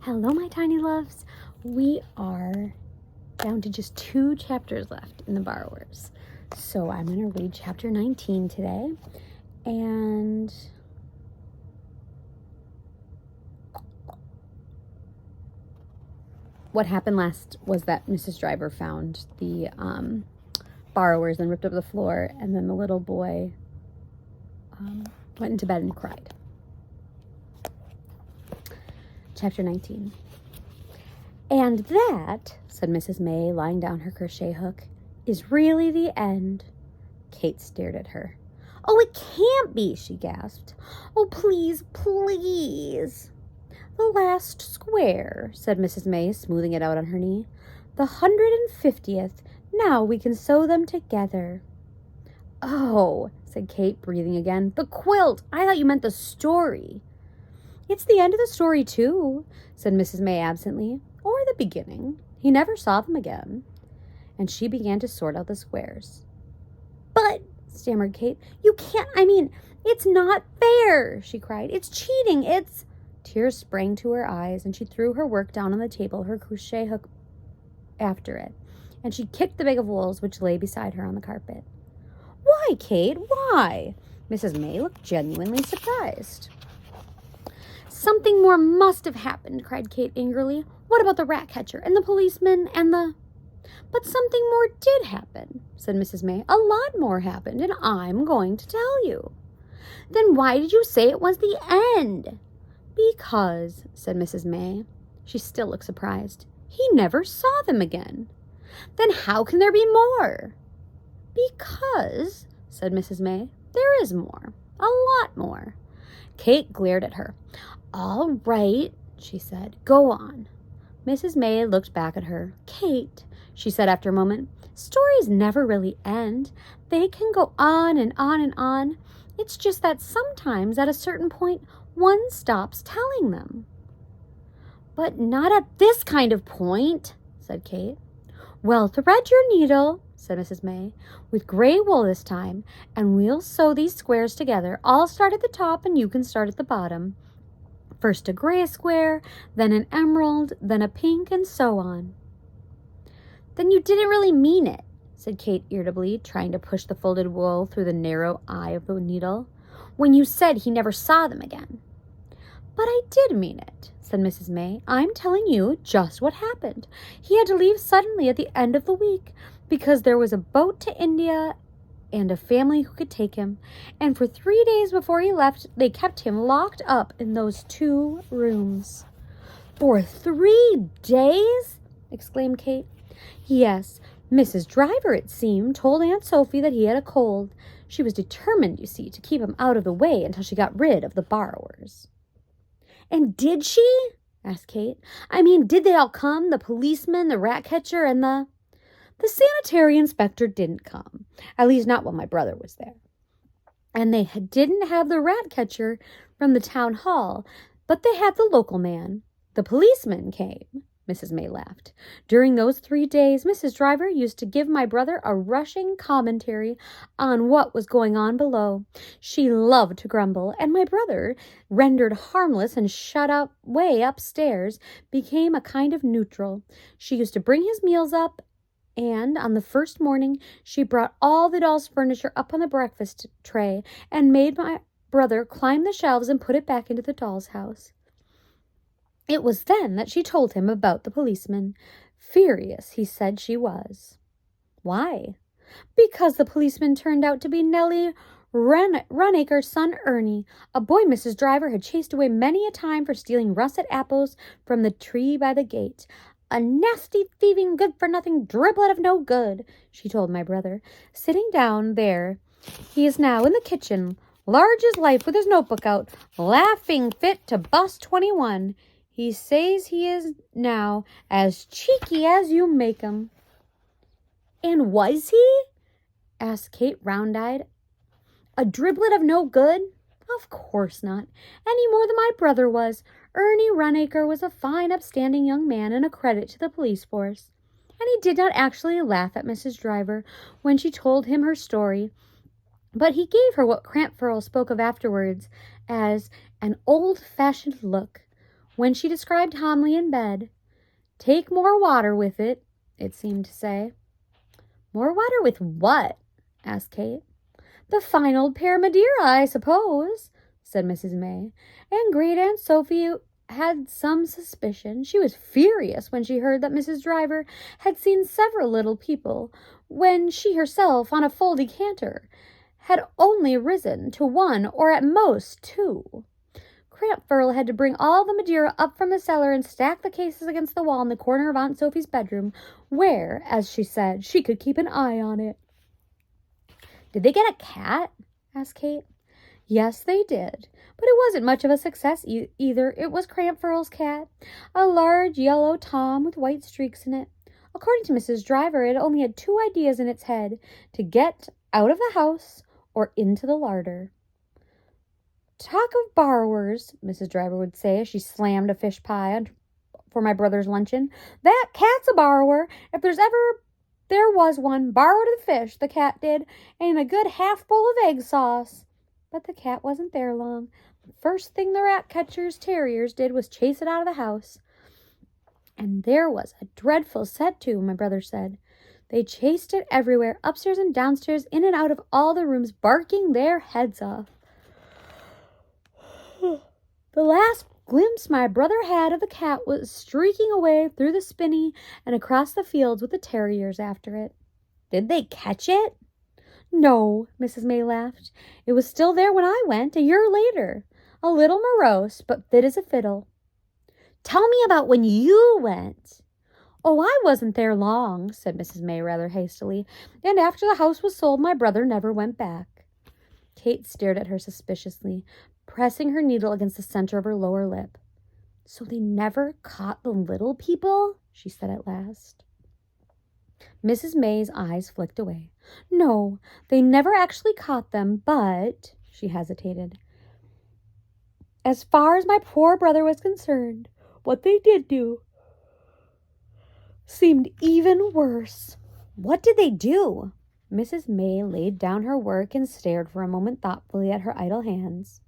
Hello, my tiny loves. We are down to just 2 chapters left in The Borrowers. So I'm going to read chapter 19 today. And what happened last was that Mrs. Driver found the borrowers and ripped up the floor. And then the little boy went into bed and cried. Chapter 19. "And that," said Mrs. May, laying down her crochet hook, "is really the end." Kate stared at her. "Oh, it can't be," she gasped. "Oh, please, please." "The last square," said Mrs. May, smoothing it out on her knee. "The 150th. Now we can sew them together." "Oh," said Kate, breathing again. "The quilt. I thought you meant the story." "It's the end of the story, too," said Mrs. May absently. "Or the beginning. He never saw them again." And she began to sort out the squares. "But," stammered Kate, "you can't, it's not fair," she cried. "It's cheating, it's—" Tears sprang to her eyes, and she threw her work down on the table, her crochet hook after it, and she kicked the bag of wools which lay beside her on the carpet. "Why, Kate, why?" Mrs. May looked genuinely surprised. "Something more must have happened," cried Kate angrily. "What about the rat catcher and the policeman and the—" "But something more did happen," said Mrs. May. "A lot more happened, and I'm going to tell you." "Then why did you say it was the end?" "Because," said Mrs. May. She still looked surprised. "He never saw them again." "Then how can there be more?" "Because," said Mrs. May, "there is more. A lot more." Kate glared at her. "All right," she said. "Go on." Mrs. May looked back at her. "Kate," she said after a moment, "stories never really end. They can go on and on and on. It's just that sometimes at a certain point one stops telling them." "But not at this kind of point," said Kate. "Well, thread your needle," said Mrs. May, "with gray wool this time, and we'll sew these squares together. I'll start at the top and you can start at the bottom. First a gray square, then an emerald, then a pink, and so on." "Then you didn't really mean it," said Kate irritably, trying to push the folded wool through the narrow eye of the needle, "when you said he never saw them again." "But I did mean it," said Mrs. May. "I'm telling you just what happened. He had to leave suddenly at the end of the week because there was a boat to India and a family who could take him. And for 3 days before he left, they kept him locked up in those 2 rooms. "For 3 days?" exclaimed Kate. "Yes. Mrs. Driver, it seemed, told Aunt Sophie that he had a cold. She was determined, you see, to keep him out of the way until she got rid of the borrowers." "And did she?" asked Kate. "Did they all come? The policeman, the rat catcher, and the—" "The sanitary inspector didn't come, at least not when my brother was there. And they didn't have the rat catcher from the town hall, but they had the local man. The policeman came." Mrs. May laughed. "During those 3 days, Mrs. Driver used to give my brother a rushing commentary on what was going on below. She loved to grumble, and my brother, rendered harmless and shut up way upstairs, became a kind of neutral. She used to bring his meals up, and on the first morning she brought all the doll's furniture up on the breakfast tray and made my brother climb the shelves and put it back into the doll's house. It was then that she told him about the policeman. Furious, he said she was." "Why?" "Because the policeman turned out to be Nellie Runacre's son Ernie, a boy Mrs. Driver had chased away many a time for stealing russet apples from the tree by the gate. 'A nasty, thieving, good-for-nothing driblet of no good,' she told my brother. Sitting down there, he is now in the kitchen, large as life, with his notebook out, laughing fit to bust 21. He says he is now as cheeky as you make 'em." "And was he?" asked Kate, round-eyed. "A driblet of no good? Of course not, any more than my brother was. Ernie Runacre was a fine, upstanding young man and a credit to the police force. And he did not actually laugh at Mrs. Driver when she told him her story, but he gave her what Crampfurl spoke of afterwards as an old-fashioned look, When she described Homley in bed, "Take more water with it," it seemed to say. "More water with what?" asked Kate. "The fine old pear Madeira, I suppose," said Mrs. May, and Great Aunt Sophie had some suspicion. She was furious when she heard that Mrs. Driver had seen several little people, when she herself, on a full decanter, had only risen to one or at most two. Crampfurl had to bring all the Madeira up from the cellar and stack the cases against the wall in the corner of Aunt Sophie's bedroom, where, as she said, she could keep an eye on it. "Did they get a cat?" asked Kate. "Yes, they did, but it wasn't much of a success either. It was Crampfurl's cat, a large yellow Tom with white streaks in it. According to Mrs. Driver, it only had two ideas in its head: to get out of the house or into the larder." "Talk of borrowers," Mrs. Driver would say as she slammed a fish pie for my brother's luncheon. "That cat's a borrower. If there was one, borrowed the fish, the cat did, and a good half bowl of egg sauce." But the cat wasn't there long. The first thing the rat catcher's terriers did was chase it out of the house. And there was a dreadful set to, my brother said. They chased it everywhere, upstairs and downstairs, in and out of all the rooms, barking their heads off. The last glimpse my brother had of the cat was streaking away through the spinney and across the fields with the terriers after it. "Did they catch it?" "No," Mrs. May laughed. "It was still there when I went, a year later. A little morose, but fit as a fiddle." "Tell me about when you went." "Oh, I wasn't there long," said Mrs. May rather hastily, "and after the house was sold, my brother never went back." Kate stared at her suspiciously, pressing her needle against the center of her lower lip. "So they never caught the little people?" she said at last. Mrs. May's eyes flicked away. "No, they never actually caught them, but," she hesitated, "as far as my poor brother was concerned, what they did do seemed even worse." "What did they do?" Mrs. May laid down her work and stared for a moment thoughtfully at her idle hands.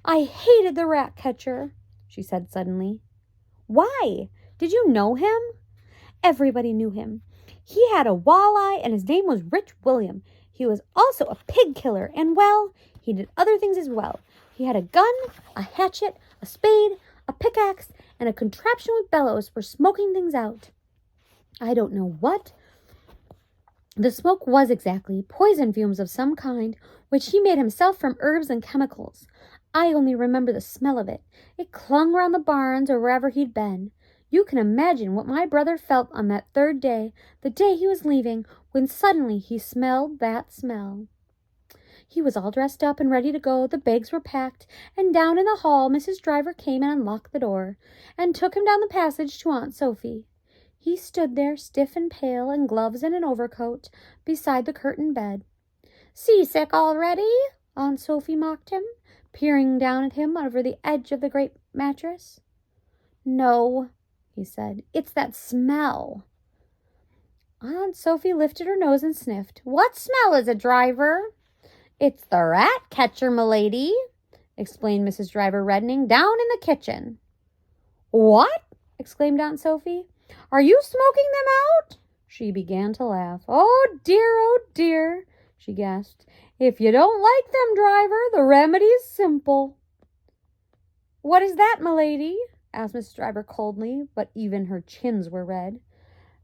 "I hated the rat catcher," she said suddenly. "Why? Did you know him?" "Everybody knew him. He had a walleye, and his name was Rich William. He was also a pig killer, and, well, he did other things as well. He had a gun, a hatchet, a spade, a pickaxe, and a contraption with bellows for smoking things out. I don't know what the smoke was exactly, poison fumes of some kind, which he made himself from herbs and chemicals. I only remember the smell of it. It clung round the barns or wherever he'd been. You can imagine what my brother felt on that third day, the day he was leaving, when suddenly he smelled that smell. He was all dressed up and ready to go. The bags were packed, and down in the hall Mrs. Driver came and unlocked the door, and took him down the passage to Aunt Sophie. He stood there, stiff and pale, in gloves and an overcoat, beside the curtained bed. "Seasick already?" Aunt Sophie mocked him, peering down at him over the edge of the great mattress. "No," he said, "it's that smell." Aunt Sophie lifted her nose and sniffed. "What smell is it, Driver?" "It's the rat catcher, m'lady," explained Mrs. Driver, reddening, "down in the kitchen." "What?" exclaimed Aunt Sophie. "Are you smoking them out?" She began to laugh. Oh dear, she gasped. "If you don't like them, Driver, the remedy is simple." "What is that, m'lady?" asked Mrs. Driver coldly, but even her chins were red.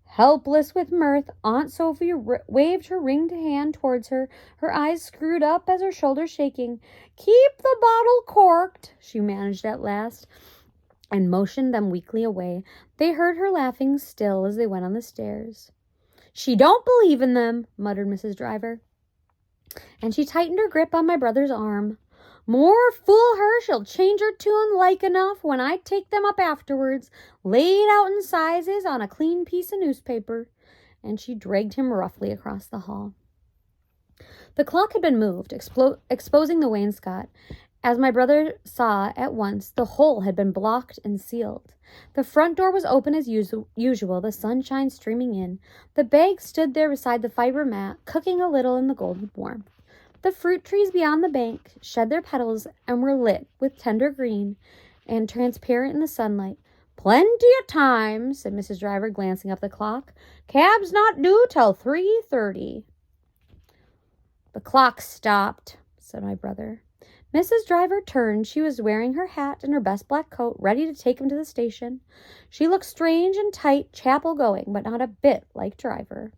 Helpless with mirth, Aunt Sophie waved her ringed hand towards her, her eyes screwed up as her shoulders shaking. "Keep the bottle corked," she managed at last, and motioned them weakly away. They heard her laughing still as they went on the stairs. "She don't believe in them," muttered Mrs. Driver, and she tightened her grip on my brother's arm. "More fool her, she'll change her tune like enough when I take them up afterwards, laid out in sizes on a clean piece of newspaper." And she dragged him roughly across the hall. The clock had been moved, exposing the wainscot. As my brother saw at once, the hole had been blocked and sealed. The front door was open as usual, the sunshine streaming in. The bag stood there beside the fiber mat, cooking a little in the golden warmth. The fruit trees beyond the bank shed their petals and were lit with tender green, and transparent in the sunlight. Plenty of time, said Mrs. Driver, glancing up the clock. Cab's not due till 3:30. The clock stopped, said my brother. Mrs. Driver turned. She was wearing her hat and her best black coat, ready to take him to the station. She looked strange and tight, chapel-going, but not a bit like Driver.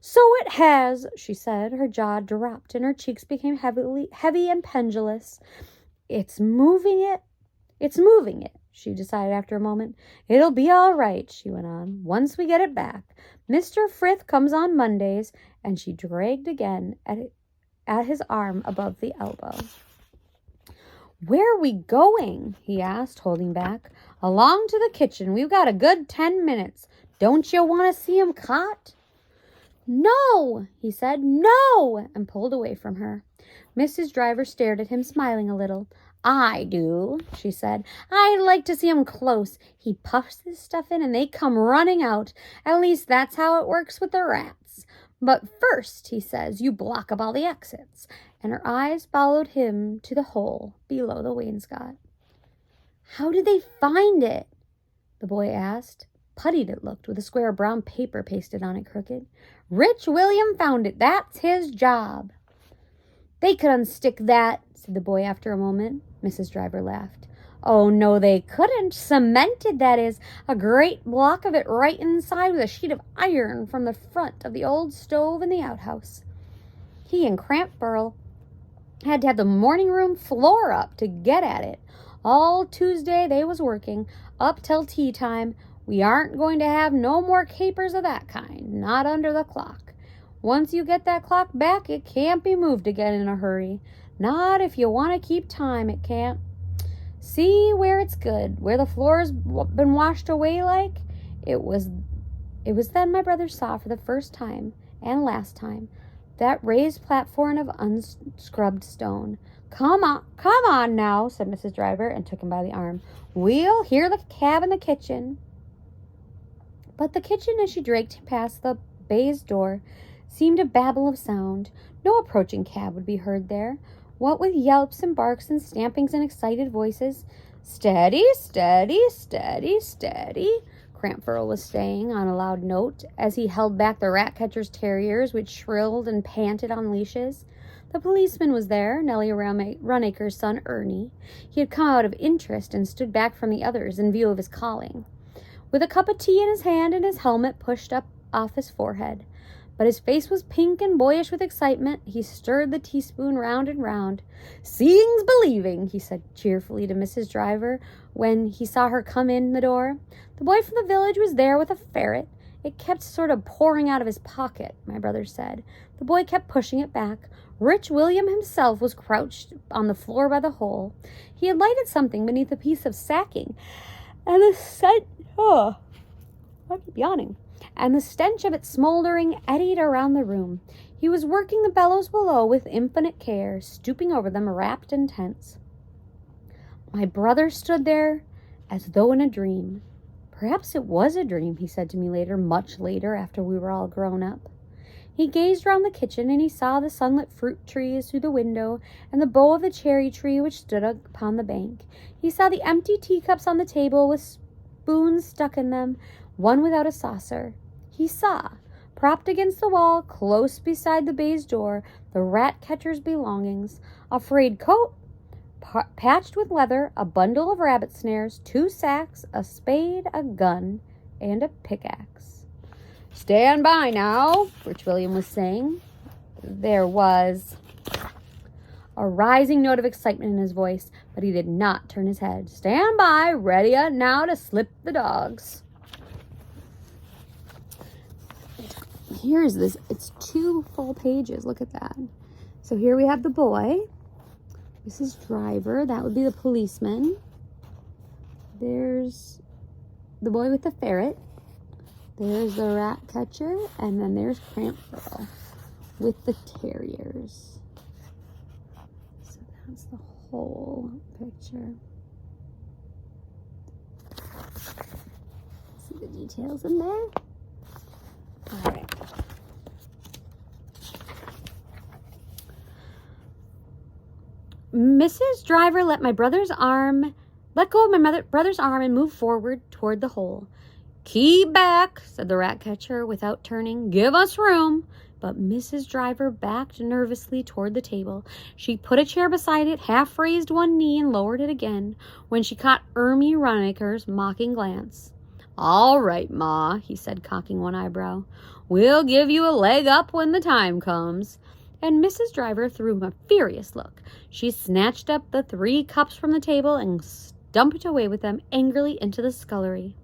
So it has, she said. Her jaw dropped and her cheeks became heavy and pendulous. It's moving it, she decided after a moment. It'll be all right, she went on, once we get it back. Mr. Frith comes on Mondays, and she dragged again at his arm above the elbow. Where are we going? He asked, holding back. Along to the kitchen. We've got a good 10 minutes. Don't you want to see him caught? No, he said, no, and pulled away from her. Mrs. Driver stared at him, smiling a little. I do, she said. I'd like to see him close. He puffs this stuff in and they come running out. At least that's how it works with the rats. But first, he says, you block up all the exits. And her eyes followed him to the hole below the wainscot. How did they find it? The boy asked. Puttied it looked, with a square of brown paper pasted on it crooked. Rich William found it. That's his job. They could unstick that, said the boy after a moment. Mrs. Driver laughed. Oh, no, they couldn't. Cemented, that is. A great block of it right inside with a sheet of iron from the front of the old stove in the outhouse. He and Cramp Burl had to have the morning room floor up to get at it. All Tuesday they was working, up till tea time. We aren't going to have no more capers of that kind, not under the clock. Once you get that clock back, it can't be moved again in a hurry. Not if you want to keep time, it can't. See where it's good, where the floor's been washed away like? It was then my brother saw for the first time, and last time, that raised platform of unscrubbed stone. Come on now, said Mrs. Driver, and took him by the arm. We'll hear the cab in the kitchen. But the kitchen, as she dragged him past the baize door, seemed a babble of sound. No approaching cab would be heard there. What with yelps and barks and stampings and excited voices. Steady, steady, steady, steady, Crampfurl was saying on a loud note as he held back the rat-catcher's terriers, which shrilled and panted on leashes. The policeman was there, Nellie Runacre's son Ernie. He had come out of interest and stood back from the others in view of his calling, with a cup of tea in his hand and his helmet pushed up off his forehead. But his face was pink and boyish with excitement. He stirred the teaspoon round and round. Seeing's believing, he said cheerfully to Mrs. Driver when he saw her come in the door. The boy from the village was there with a ferret. It kept sort of pouring out of his pocket, my brother said. The boy kept pushing it back. Rich William himself was crouched on the floor by the hole. He had lighted something beneath a piece of sacking, and the scent... I keep yawning. And the stench of it smoldering eddied around the room. He was working the bellows below with infinite care, stooping over them, rapt and tense. My brother stood there as though in a dream. Perhaps it was a dream, he said to me later, much later, after we were all grown up. He gazed round the kitchen, and he saw the sunlit fruit trees through the window, and the bough of the cherry tree which stood upon the bank. He saw the empty teacups on the table with spoons stuck in them, one without a saucer. He saw, propped against the wall, close beside the baize door, the rat-catcher's belongings, a frayed coat, patched with leather, a bundle of rabbit snares, 2 sacks, a spade, a gun, and a pickaxe. Stand by now, Rich William was saying. There was a rising note of excitement in his voice, but he did not turn his head. Stand by, ready now to slip the dogs. Here's this. It's 2 full pages. Look at that. So here we have the boy. Mrs. Driver. That would be the policeman. There's the boy with the ferret. There's the rat catcher. And then there's Crampfurl with the terriers. So that's the whole picture. See the details in there? All right. Mrs. Driver let my brother's arm let go of my brother's arm and move forward toward the hole. Keep back, said the rat catcher without turning. Give us room. But Mrs. Driver backed nervously toward the table. She put a chair beside it, half raised one knee and lowered it again, when she caught Ermy Ronacker's mocking glance. All right, Ma, he said, cocking one eyebrow. We'll give you a leg up when the time comes. And Mrs. Driver threw him a furious look. She snatched up the 3 cups from the table and stumped away with them angrily into the scullery.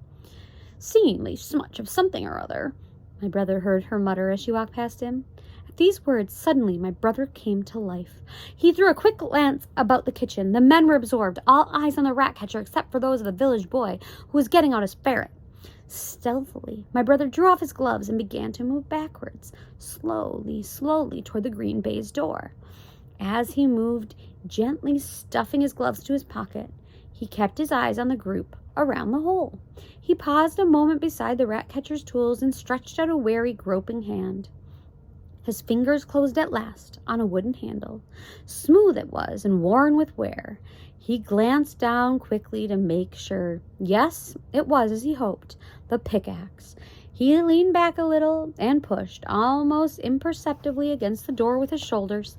Seemingly smutch of something or other, my brother heard her mutter as she walked past him. At these words, suddenly my brother came to life. He threw a quick glance about the kitchen. The men were absorbed, all eyes on the rat catcher except for those of the village boy who was getting out his ferret. Stealthily, my brother drew off his gloves and began to move backwards, slowly, toward the green baize door. As he moved, gently stuffing his gloves to his pocket, he kept his eyes on the group around the hole. He paused a moment beside the rat catcher's tools and stretched out a wary, groping hand. His fingers closed at last on a wooden handle. Smooth it was and worn with wear. He glanced down quickly to make sure. Yes, it was as he hoped, the pickaxe. He leaned back a little and pushed, almost imperceptibly, against the door with his shoulders.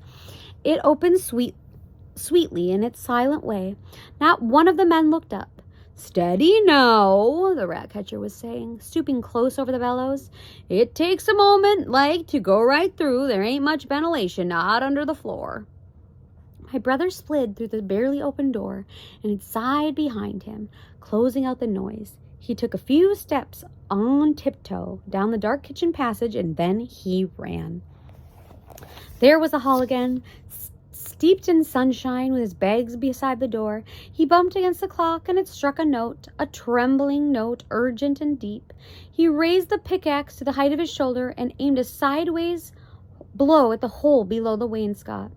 It opened sweetly in its silent way. Not one of the men looked up. Steady now, the rat catcher was saying, stooping close over the bellows. It takes a moment, like, to go right through. There ain't much ventilation, not under the floor. My brother slid through the barely open door and sighed behind him, closing out the noise. He took a few steps on tiptoe down the dark kitchen passage, and then he ran. There was the hall again, steeped in sunshine, with his bags beside the door. He bumped against the clock, and it struck a note, a trembling note, urgent and deep. He raised the pickaxe to the height of his shoulder and aimed a sideways blow at the hole below the wainscot.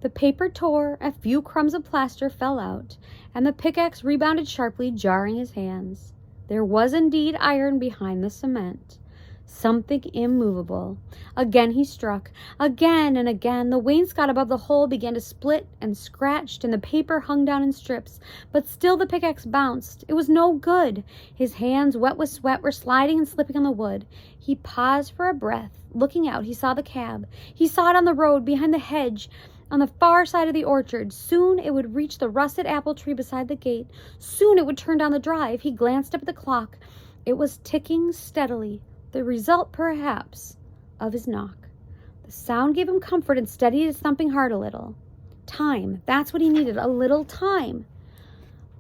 The paper tore, a few crumbs of plaster fell out, and the pickaxe rebounded sharply, jarring his hands. There was indeed iron behind the cement. Something immovable. Again he struck. Again and again. The wainscot above the hole began to split and scratched, and the paper hung down in strips. But still the pickaxe bounced. It was no good. His hands, wet with sweat, were sliding and slipping on the wood. He paused for a breath. Looking out, he saw the cab. He saw it on the road, behind the hedge, on the far side of the orchard. Soon it would reach the rusted apple tree beside the gate. Soon it would turn down the drive. He glanced up at the clock. It was ticking steadily. The result, perhaps, of his knock. The sound gave him comfort and steadied his thumping heart a little. Time. That's what he needed. A little time.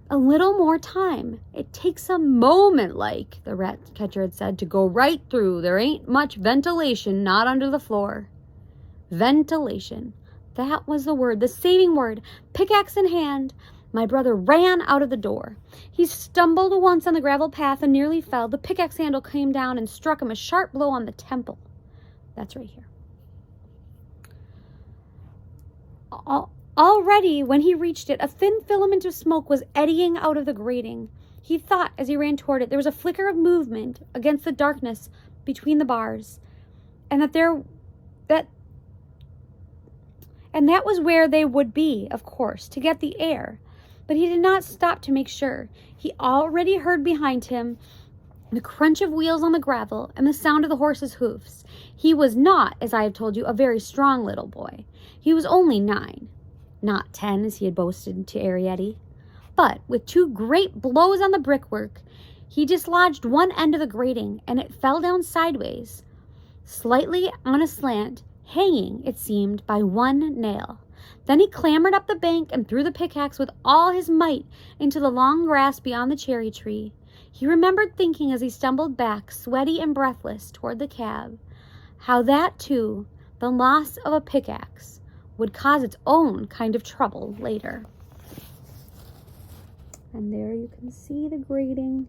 A little more time. It takes a moment, like, the rat catcher had said, to go right through. There ain't much ventilation, not under the floor. Ventilation. That was the word, the saving word. Pickaxe in hand, my brother ran out of the door. He stumbled once on the gravel path and nearly fell. The pickaxe handle came down and struck him a sharp blow on the temple. That's right here. Already, when he reached it, a thin filament of smoke was eddying out of the grating. He thought, as he ran toward it, there was a flicker of movement against the darkness between the bars, and that was where they would be, of course, to get the air. But he did not stop to make sure. He already heard behind him the crunch of wheels on the gravel and the sound of the horse's hoofs. He was not, as I have told you, a very strong little boy. He was only 9, not 10, as he had boasted to Arietti. But with 2 great blows on the brickwork, he dislodged one end of the grating, and it fell down sideways, slightly on a slant, hanging, it seemed, by one nail. Then he clambered up the bank and threw the pickaxe with all his might into the long grass beyond the cherry tree. He remembered thinking as he stumbled back, sweaty and breathless, toward the cab, how that, too, the loss of a pickaxe, would cause its own kind of trouble later. And there you can see the grating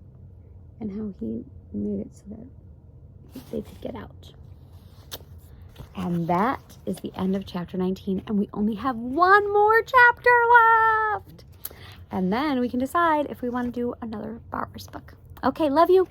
and how he made it so that they could get out. And that is the end of chapter 19, and we only have one more chapter left. And then we can decide if we want to do another Barbara's book. Okay, love you.